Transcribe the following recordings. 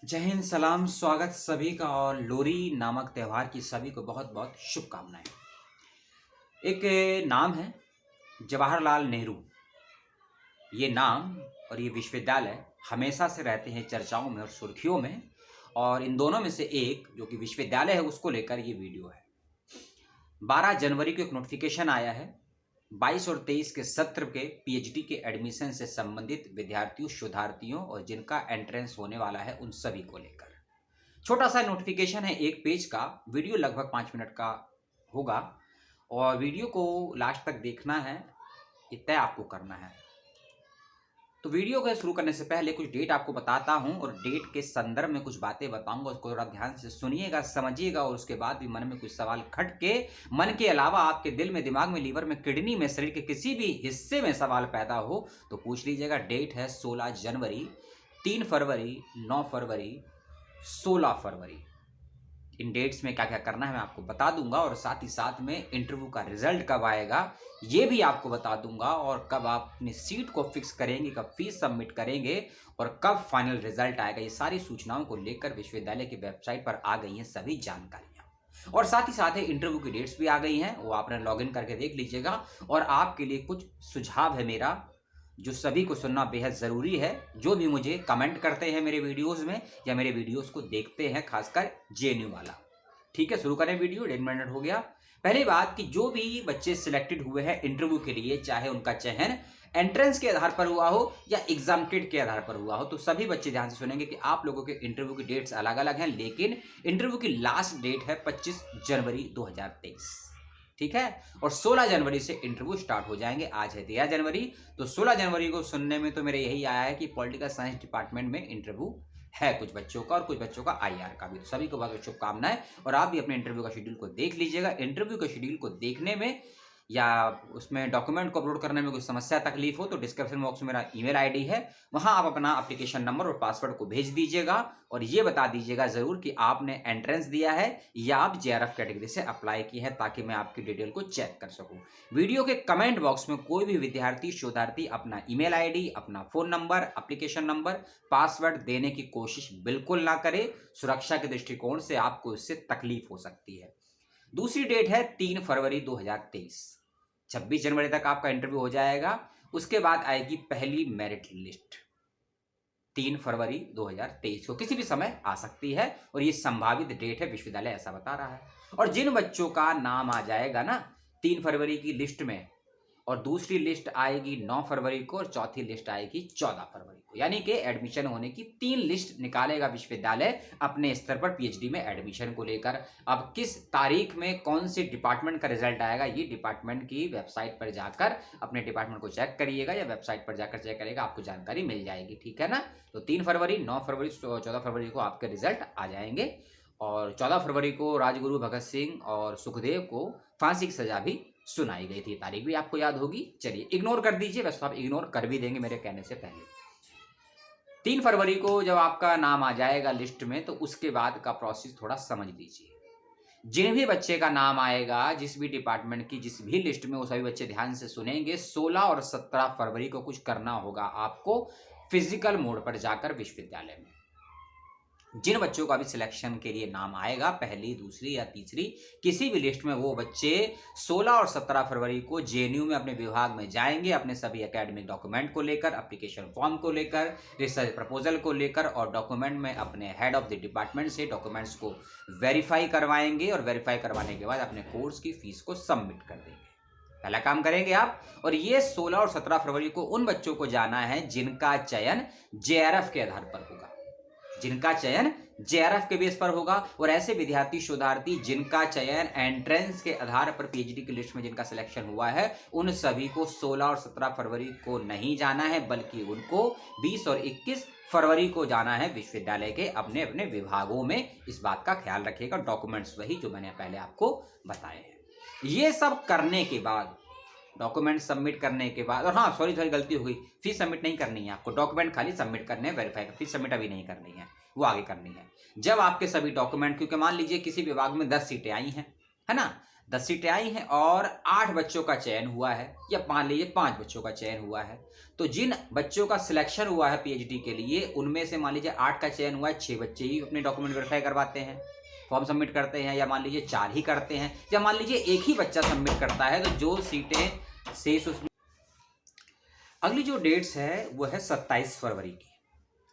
जय हिंद, सलाम, स्वागत सभी का। और लोरी नामक त्यौहार की सभी को बहुत बहुत शुभकामनाएं। एक नाम है जवाहरलाल नेहरू। ये नाम और ये विश्वविद्यालय हमेशा से रहते हैं चर्चाओं में और सुर्खियों में। और इन दोनों में से एक जो कि विश्वविद्यालय है उसको लेकर ये वीडियो है। 12 जनवरी को एक नोटिफिकेशन आया है 22 और 23 के सत्र के पीएचडी के एडमिशन से संबंधित विद्यार्थियों, शोधार्थियों और जिनका एंट्रेंस होने वाला है उन सभी को लेकर। छोटा सा नोटिफिकेशन है, एक पेज का। वीडियो लगभग 5 मिनट का होगा और वीडियो को लास्ट तक देखना है, ये तय आपको करना है। तो वीडियो को शुरू करने से पहले कुछ डेट आपको बताता हूं और डेट के संदर्भ में कुछ बातें बताऊंगा, उसको थोड़ा ध्यान से सुनिएगा, समझिएगा। और उसके बाद भी मन में कुछ सवाल खटके, मन के अलावा आपके दिल में, दिमाग में, लीवर में, किडनी में, शरीर के किसी भी हिस्से में सवाल पैदा हो तो पूछ लीजिएगा। डेट है 16 जनवरी, 3 फरवरी, 9 फरवरी, 16 फरवरी। इन डेट्स में क्या क्या करना है मैं आपको बता दूंगा और साथ ही साथ में इंटरव्यू का रिजल्ट कब आएगा ये भी आपको बता दूंगा, और कब आप अपनी सीट को फिक्स करेंगे, कब फीस सबमिट करेंगे और कब फाइनल रिजल्ट आएगा। ये सारी सूचनाओं को लेकर विश्वविद्यालय की वेबसाइट पर आ गई हैं सभी जानकारियां। और साथ ही साथ इंटरव्यू की डेट्स भी आ गई हैं, वो आपने लॉगिन करके देख लीजिएगा। और आपके लिए कुछ सुझाव है मेरा जो सभी को सुनना बेहद ज़रूरी है, जो भी मुझे कमेंट करते हैं मेरे वीडियोस में या मेरे वीडियोस को देखते हैं, खासकर जेएनयू वाला। ठीक है, शुरू करें। वीडियो 1.5 मिनट हो गया। पहली बात कि जो भी बच्चे सिलेक्टेड हुए हैं इंटरव्यू के लिए, चाहे उनका चयन एंट्रेंस के आधार पर हुआ हो या एग्जामटेड के आधार पर हुआ हो, तो सभी बच्चे ध्यान से सुनेंगे कि आप लोगों के इंटरव्यू की डेट्स अलग अलग हैं, लेकिन इंटरव्यू की लास्ट डेट है 25 जनवरी 2023। ठीक है, और 16 जनवरी से इंटरव्यू स्टार्ट हो जाएंगे। आज है 13 जनवरी, तो 16 जनवरी को सुनने में तो मेरे यही आया है कि पॉलिटिकल साइंस डिपार्टमेंट में इंटरव्यू है कुछ बच्चों का और कुछ बच्चों का आईआर का भी। तो सभी को बहुत शुभकामनाएं और आप भी अपने इंटरव्यू का शेड्यूल को देख लीजिएगा। इंटरव्यू के शेड्यूल को देखने में या उसमें डॉक्यूमेंट को अपलोड करने में कोई समस्या तकलीफ हो तो डिस्क्रिप्शन बॉक्स में मेरा ईमेल आईडी है, वहां आप अपना एप्लीकेशन नंबर और पासवर्ड को भेज दीजिएगा और ये बता दीजिएगा जरूर कि आपने एंट्रेंस दिया है या आप जेआरएफ कैटेगरी से अप्लाई की है, ताकि मैं आपकी डिटेल को चेक कर सकूं। वीडियो के कमेंट बॉक्स में कोई भी विद्यार्थी, शोधार्थी अपना ईमेल आईडी, अपना phone number, application number, password देने की कोशिश बिल्कुल ना करे। सुरक्षा के दृष्टिकोण से आपको इससे तकलीफ हो सकती है। दूसरी डेट है 3 फरवरी 2023। 26 जनवरी तक आपका इंटरव्यू हो जाएगा। उसके बाद आएगी पहली मेरिट लिस्ट 3 फरवरी 2023 को, किसी भी समय आ सकती है और ये संभावित डेट है, विश्वविद्यालय ऐसा बता रहा है। और जिन बच्चों का नाम आ जाएगा ना 3 फरवरी की लिस्ट में, और दूसरी लिस्ट आएगी 9 फरवरी को और चौथी लिस्ट आएगी 14 फरवरी को, यानी कि एडमिशन होने की 3 लिस्ट निकालेगा विश्वविद्यालय अपने स्तर पर पीएचडी में एडमिशन को लेकर। अब किस तारीख में कौन से डिपार्टमेंट का रिजल्ट आएगा, ये डिपार्टमेंट की वेबसाइट पर जाकर अपने डिपार्टमेंट को चेक करिएगा या वेबसाइट पर जाकर चेक करिएगा, आपको जानकारी मिल जाएगी। ठीक है ना। तो 3 फरवरी, 9 फरवरी, 14 फरवरी को आपके रिजल्ट आ जाएंगे और 14 फरवरी को राजगुरु भगत सिंह और सुखदेव को फांसी की सजा भी सुनाई गई थी। तारीख भी आपको याद होगी। चलिए, इग्नोर कर दीजिए, वैसे तो आप इग्नोर कर भी देंगे मेरे कहने से पहले। 3 फरवरी को जब आपका नाम आ जाएगा लिस्ट में, तो उसके बाद का प्रोसेस थोड़ा समझ लीजिए। जिन भी बच्चे का नाम आएगा, जिस भी डिपार्टमेंट की जिस भी लिस्ट में, वो सभी बच्चे ध्यान से सुनेंगे। 16 और 17 फरवरी को कुछ करना होगा आपको फिजिकल मोड पर जाकर विश्वविद्यालय में। जिन बच्चों का भी सिलेक्शन के लिए नाम आएगा, पहली, दूसरी या तीसरी किसी भी लिस्ट में, वो बच्चे 16 और 17 फरवरी को जेएनयू में अपने विभाग में जाएंगे, अपने सभी एकेडमिक डॉक्यूमेंट को लेकर, एप्लीकेशन फॉर्म को लेकर, रिसर्च प्रपोजल को लेकर, और डॉक्यूमेंट में अपने हेड ऑफ द डिपार्टमेंट से डॉक्यूमेंट्स को वेरीफाई करवाएंगे और वेरीफाई करवाने के बाद अपने कोर्स की फीस को सबमिट कर देंगे। पहला काम करेंगे आप। और ये 16 और 17 फरवरी को उन बच्चों को जाना है जिनका चयन जेआरएफ के आधार पर होगा, जिनका चयन जेआरएफ के बेस पर होगा। और ऐसे विद्यार्थी, शोधार्थी जिनका चयन एंट्रेंस के आधार पर पीएचडी की लिस्ट में जिनका सिलेक्शन हुआ है, उन सभी को 16 और 17 फरवरी को नहीं जाना है, बल्कि उनको 20 और 21 फरवरी को जाना है विश्वविद्यालय के अपने अपने विभागों में। इस बात का ख्याल रखिएगा। डॉक्यूमेंट्स वही जो मैंने पहले आपको बताए हैं। ये सब करने के बाद, डॉक्यूमेंट सबमिट करने के बाद, और हाँ सॉरी गलती हो गई, फीस सबमिट नहीं करनी है आपको, डॉक्यूमेंट खाली सबमिट करने हैं, वेरीफाई। फीस सबमिट अभी नहीं करनी है, वो आगे करनी है जब आपके सभी डॉक्यूमेंट, क्योंकि मान लीजिए किसी विभाग में 10 सीटें आई हैं, है ना, 10 सीटें आई हैं और 8 बच्चों का चयन हुआ है, या मान लीजिए 5 बच्चों का चयन हुआ है। तो जिन बच्चों का सिलेक्शन हुआ है पीएचडी के लिए, उनमें से मान लीजिए 8 का चयन हुआ है, 6 बच्चे ही अपने डॉक्यूमेंट वेरीफाई करवाते हैं, फॉर्म सबमिट करते हैं, या मान लीजिए 4 ही करते हैं, या मान लीजिए 1 ही बच्चा सबमिट करता है। तो जो सीटें शेष उसमें, अगली जो डेट्स है वो है 27 फरवरी की।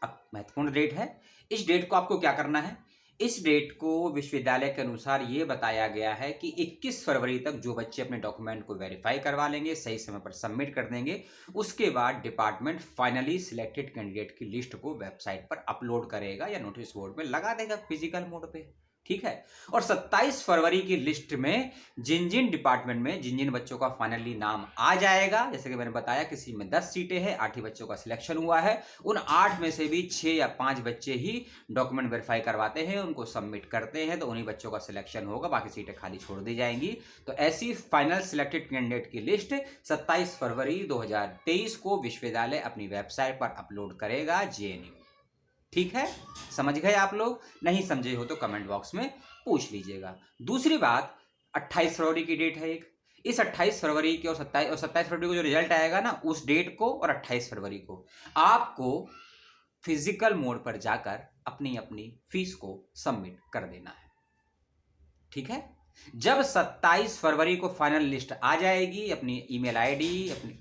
अब महत्वपूर्ण डेट है। इस डेट को आपको क्या करना है, इस डेट को विश्वविद्यालय के अनुसार ये बताया गया है कि 21 फरवरी तक जो बच्चे अपने डॉक्यूमेंट को वेरीफाई करवा लेंगे, सही समय पर सबमिट कर देंगे, उसके बाद डिपार्टमेंट फाइनली सिलेक्टेड कैंडिडेट की लिस्ट को वेबसाइट पर अपलोड करेगा या नोटिस बोर्ड में लगा देगा फिजिकल मोड पे। ठीक है। और 27 फरवरी की लिस्ट में जिन जिन डिपार्टमेंट में जिन जिन बच्चों का फाइनली नाम आ जाएगा, जैसे कि मैंने बताया किसी में 10 सीटें हैं, 8 ही बच्चों का सिलेक्शन हुआ है, उन 8 में से भी 6 या 5 बच्चे ही डॉक्यूमेंट वेरीफाई करवाते हैं, उनको सबमिट करते हैं, तो उन्हीं बच्चों का सिलेक्शन होगा, बाकी सीटें खाली छोड़ दी जाएंगी। तो ऐसी फाइनल सिलेक्टेड कैंडिडेट की लिस्ट 27 फरवरी 2023 को विश्वविद्यालय अपनी वेबसाइट पर अपलोड करेगा, जेएनयू। ठीक है, समझ गए आप लोग? नहीं समझे हो तो कमेंट बॉक्स में पूछ लीजिएगा। दूसरी बात, 28 फरवरी की डेट है एक। इस 28 फरवरी की और 27 फरवरी को जो रिजल्ट आएगा ना, उस डेट को और 28 फरवरी को आपको फिजिकल मोड पर जाकर अपनी अपनी फीस को सबमिट कर देना है। ठीक है। जब 27 फरवरी को फाइनल लिस्ट आ जाएगी, अपनी ईमेल आईडी अपनी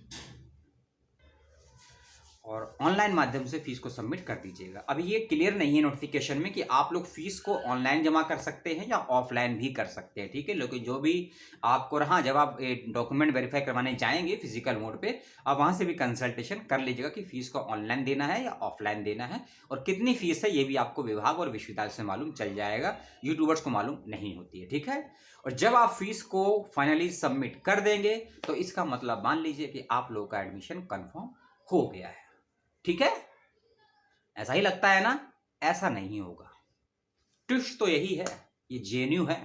और ऑनलाइन माध्यम से फीस को सबमिट कर दीजिएगा। अभी ये क्लियर नहीं है नोटिफिकेशन में कि आप लोग फीस को ऑनलाइन जमा कर सकते हैं या ऑफलाइन भी कर सकते हैं। ठीक है, लेकिन जो भी आपको रहा, जब आप डॉक्यूमेंट वेरीफाई करवाने जाएंगे फिजिकल मोड पे, आप वहां से भी कंसल्टेशन कर लीजिएगा कि फीस को ऑनलाइन देना है या ऑफलाइन देना है, और कितनी फीस है ये भी आपको विभाग और विश्वविद्यालय से मालूम चल जाएगा, यूट्यूबर्स को मालूम नहीं होती है। ठीक है। और जब आप फीस को फाइनली सबमिट कर देंगे तो इसका मतलब मान लीजिए कि आप लोगों का एडमिशन कन्फर्म हो गया है। ठीक है, ऐसा ही लगता है ना? ऐसा नहीं होगा। ट्विस्ट तो यही है, ये जेएनयू है,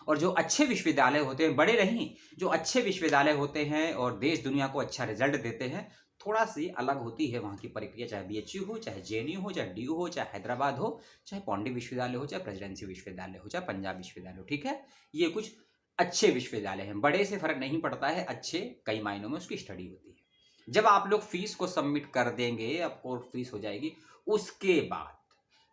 और जो अच्छे विश्वविद्यालय होते हैं, बड़े नहीं, जो अच्छे विश्वविद्यालय होते हैं और देश दुनिया को अच्छा रिजल्ट देते हैं, थोड़ा सी अलग होती है वहाँ की प्रक्रिया। चाहे बीएचयू हो, चाहे जेएनयू हो, चाहे डीयू हो, चाहे हैदराबाद हो, चाहे पौंडी विश्वविद्यालय हो, चाहे प्रेसिडेंसी विश्वविद्यालय हो, चाहे पंजाब विश्वविद्यालय हो। ठीक है, ये कुछ अच्छे विश्वविद्यालय हैं, बड़े से फर्क नहीं पड़ता है, अच्छे कई मायनों में उसकी स्टडी होती है। जब आप लोग फीस को सबमिट कर देंगे, आपको फीस हो जाएगी, उसके बाद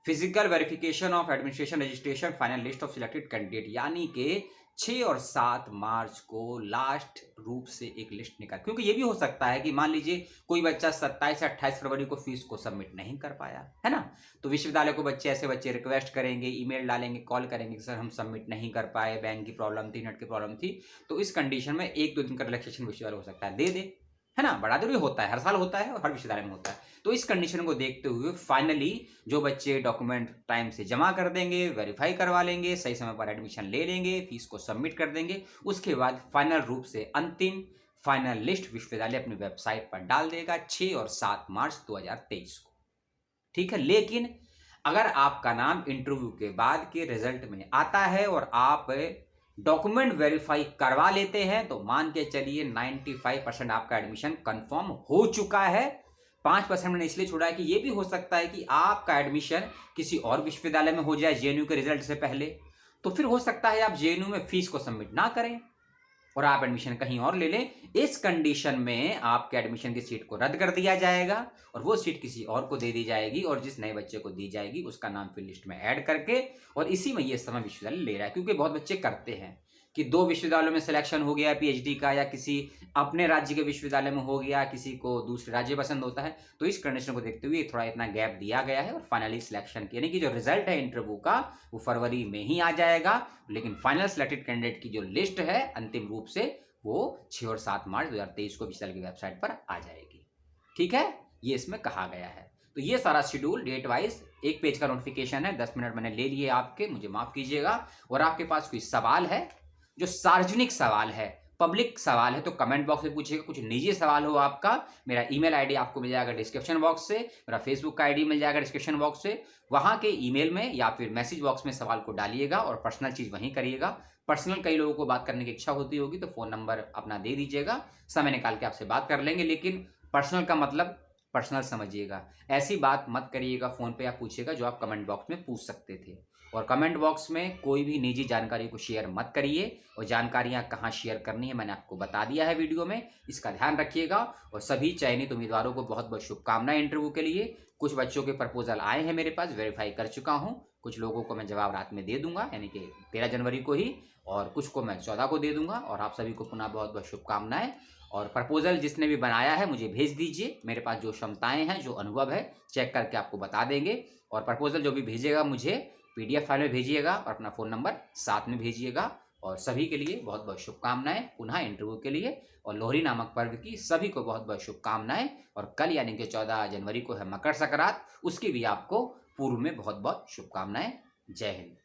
physical verification of administration registration final list of selected candidate, यानी कि 6 और 7 मार्च को लास्ट रूप से एक लिस्ट निकाल। क्योंकि ये भी हो सकता है कि मान लीजिए कोई बच्चा 27 या 28 फरवरी को फीस को सबमिट नहीं कर पाया है ना, तो विश्वविद्यालय को ऐसे बच्चे रिक्वेस्ट करेंगे, ईमेल डालेंगे, कॉल करेंगे कि सर हम सबमिट नहीं कर पाए, बैंक की प्रॉब्लम थी, नेट की प्रॉब्लम थी। तो इस कंडीशन में 1-2 दिन का रिलैक्सेशन विश्वविद्यालय हो सकता है दे, है ना, बड़ा जरूरी होता है, हर साल होता है और हर विश्वविद्यालय में होता है। तो इस कंडीशन को देखते हुए फाइनली जो बच्चे डॉक्यूमेंट टाइम से जमा कर देंगे, वेरीफाई करवा लेंगे, सही समय पर एडमिशन ले लेंगे, फीस को सबमिट कर देंगे, उसके बाद फाइनल रूप से अंतिम फाइनल लिस्ट विश्वविद्यालय अपनी वेबसाइट पर डाल देगा 6 और 7 मार्च 2023 को। ठीक है, लेकिन अगर आपका नाम इंटरव्यू के बाद के रिजल्ट में आता है और आप डॉक्यूमेंट वेरीफाई करवा लेते हैं, तो मान के चलिए 95% आपका एडमिशन कंफर्म हो चुका है। 5% मैंने इसलिए छोड़ा है कि ये भी हो सकता है कि आपका एडमिशन किसी और विश्वविद्यालय में हो जाए जेएनयू के रिजल्ट से पहले, तो फिर हो सकता है आप जेएनयू में फीस को सबमिट ना करें और आप एडमिशन कहीं और ले लें। इस कंडीशन में आपके एडमिशन की सीट को रद्द कर दिया जाएगा और वो सीट किसी और को दे दी जाएगी, और जिस नए बच्चे को दी जाएगी उसका नाम फिर लिस्ट में ऐड करके, और इसी में ये समय विश्वविद्यालय ले रहा है। क्योंकि बहुत बच्चे करते हैं कि 2 विश्वविद्यालयों में सिलेक्शन हो गया पीएचडी का, या किसी अपने राज्य के विश्वविद्यालय में हो गया, किसी को दूसरे राज्य पसंद होता है, तो इस कंडीशन को देखते हुए थोड़ा इतना गैप दिया गया है। और फाइनली सिलेक्शन यानी कि जो रिजल्ट है इंटरव्यू का वो फरवरी में ही आ जाएगा, लेकिन फाइनल सिलेक्टेड कैंडिडेट की जो लिस्ट है अंतिम रूप से वो 6 और 7 मार्च 2023 को विश्वविद्यालय की वेबसाइट पर आ जाएगी। ठीक है, ये इसमें कहा गया है। तो ये सारा शेड्यूल डेट वाइज 1 पेज का नोटिफिकेशन है, 10 मिनट मैंने ले लिए आपके, मुझे माफ कीजिएगा। और आपके पास कोई सवाल है जो सार्वजनिक सवाल है, पब्लिक सवाल है, तो कमेंट बॉक्स में पूछिएगा। कुछ निजी सवाल हो आपका, मेरा ईमेल आईडी आपको मिल जाएगा डिस्क्रिप्शन बॉक्स से, मेरा फेसबुक का आईडी मिल जाएगा डिस्क्रिप्शन बॉक्स से, वहां के ईमेल में या फिर मैसेज बॉक्स में सवाल को डालिएगा और पर्सनल चीज वहीं करिएगा। पर्सनल कई लोगों को बात करने की इच्छा होती होगी तो फोन नंबर अपना दे दीजिएगा, समय निकाल के आपसे बात कर लेंगे। लेकिन पर्सनल का मतलब पर्सनल समझिएगा। ऐसी बात मत करिएगा फ़ोन पे या पूछिएगा जो आप कमेंट बॉक्स में पूछ सकते थे। और कमेंट बॉक्स में कोई भी निजी जानकारी को शेयर मत करिए, और जानकारियाँ कहाँ शेयर करनी है मैंने आपको बता दिया है वीडियो में, इसका ध्यान रखिएगा। और सभी चयनित उम्मीदवारों को बहुत बहुत शुभकामनाएं इंटरव्यू के लिए। कुछ बच्चों के प्रपोजल आए हैं मेरे पास, वेरीफाई कर चुका हूँ। कुछ लोगों को मैं जवाब रात में दे दूंगा, यानी कि 13 जनवरी को ही, और कुछ को मैं 14 को दे दूंगा। और आप सभी को पुनः बहुत बहुत शुभकामनाएं। और प्रपोजल जिसने भी बनाया है मुझे भेज दीजिए, मेरे पास जो क्षमताएं हैं, जो अनुभव है, चेक करके आपको बता देंगे। और प्रपोजल जो भी भेजिएगा मुझे PDF फाइल में भेजिएगा, और अपना फ़ोन नंबर साथ में भेजिएगा। और सभी के लिए बहुत बहुत शुभकामनाएं पुनः इंटरव्यू के लिए, और लोहरी नामक पर्व की सभी को बहुत बहुत शुभकामनाएं। और कल यानी कि 14 जनवरी को है मकर संक्रांत, उसकी भी आपको पूर्व में बहुत बहुत शुभकामनाएं। जय हिंद।